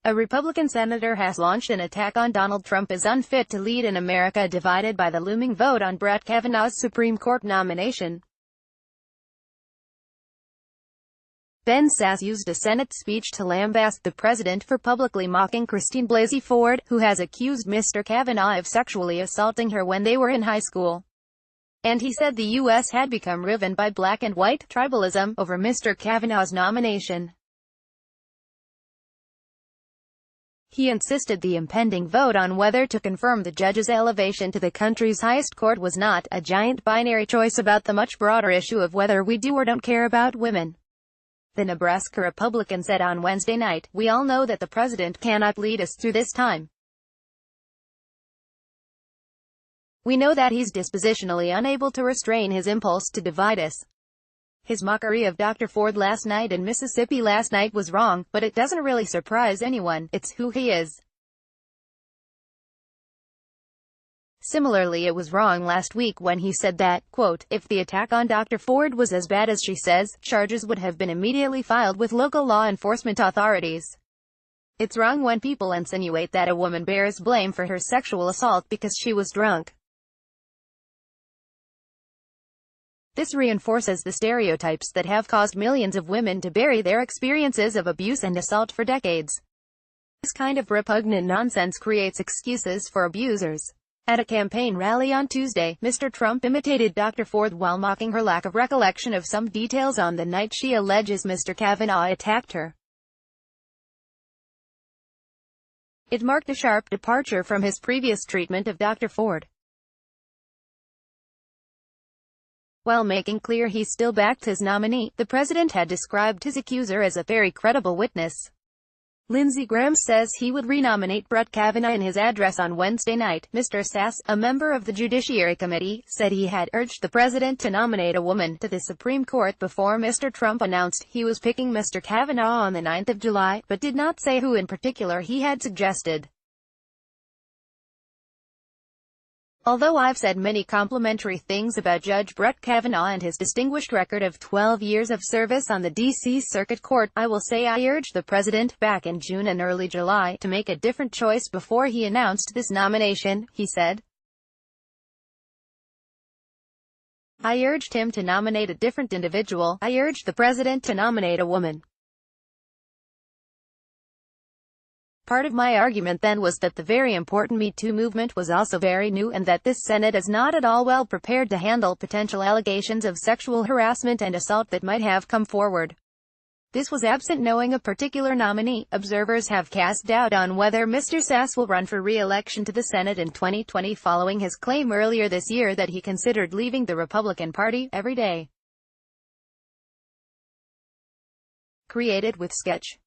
A Republican senator has launched an attack on Donald Trump as unfit to lead in America divided by the looming vote on Brett Kavanaugh's Supreme Court nomination. Ben Sasse used a Senate speech to lambast the president for publicly mocking Christine Blasey Ford, who has accused Mr. Kavanaugh of sexually assaulting her when they were in high school. And he said the U.S. had become riven by black and white tribalism over Mr. Kavanaugh's nomination. He insisted the impending vote on whether to confirm the judge's elevation to the country's highest court was not a giant binary choice about the much broader issue of whether we do or don't care about women. The Nebraska Republican said on Wednesday night, "We all know that the president cannot lead us through this time. We know that he's dispositionally unable to restrain his impulse to divide us. His mockery of Dr. Ford last night in Mississippi last night was wrong, but it doesn't really surprise anyone. It's who he is." Similarly, it was wrong last week when he said that, quote, "If the attack on Dr. Ford was as bad as she says, charges would have been immediately filed with local law enforcement authorities. It's wrong when people insinuate that a woman bears blame for her sexual assault because she was drunk. This reinforces the stereotypes that have caused millions of women to bury their experiences of abuse and assault for decades. This kind of repugnant nonsense creates excuses for abusers." At a campaign rally on Tuesday, Mr. Trump imitated Dr. Ford while mocking her lack of recollection of some details on the night she alleges Mr. Kavanaugh attacked her. It marked a sharp departure from his previous treatment of Dr. Ford. While making clear he still backed his nominee, the president had described his accuser as a very credible witness. Lindsey Graham says he would renominate Brett Kavanaugh. In his address on Wednesday night, Mr. Sasse, a member of the Judiciary Committee, said he had urged the president to nominate a woman to the Supreme Court before Mr. Trump announced he was picking Mr. Kavanaugh on the 9th of July, but did not say who in particular he had suggested. "Although I've said many complimentary things about Judge Brett Kavanaugh and his distinguished record of 12 years of service on the D.C. Circuit Court, I will say I urged the president, back in June and early July, to make a different choice before he announced this nomination," he said. "I urged him to nominate a different individual. I urged the president to nominate a woman. Part of my argument then was that the very important Me Too movement was also very new and that this Senate is not at all well prepared to handle potential allegations of sexual harassment and assault that might have come forward. This was absent knowing a particular nominee. Observers have cast doubt on whether Mr. Sasse will run for re-election to the Senate in 2020 following his claim earlier this year that he considered leaving the Republican Party every day. Created with sketch.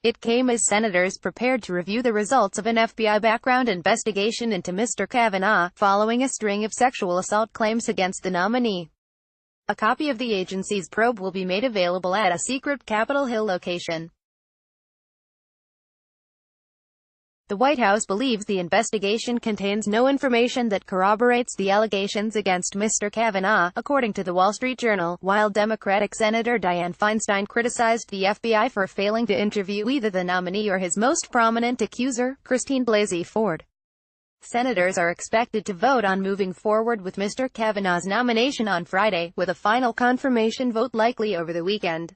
It came as senators prepared to review the results of an FBI background investigation into Mr. Kavanaugh, following a string of sexual assault claims against the nominee. A copy of the agency's probe will be made available at a secret Capitol Hill location. The White House believes the investigation contains no information that corroborates the allegations against Mr. Kavanaugh, according to the Wall Street Journal, while Democratic Senator Dianne Feinstein criticized the FBI for failing to interview either the nominee or his most prominent accuser, Christine Blasey Ford. Senators are expected to vote on moving forward with Mr. Kavanaugh's nomination on Friday, with a final confirmation vote likely over the weekend.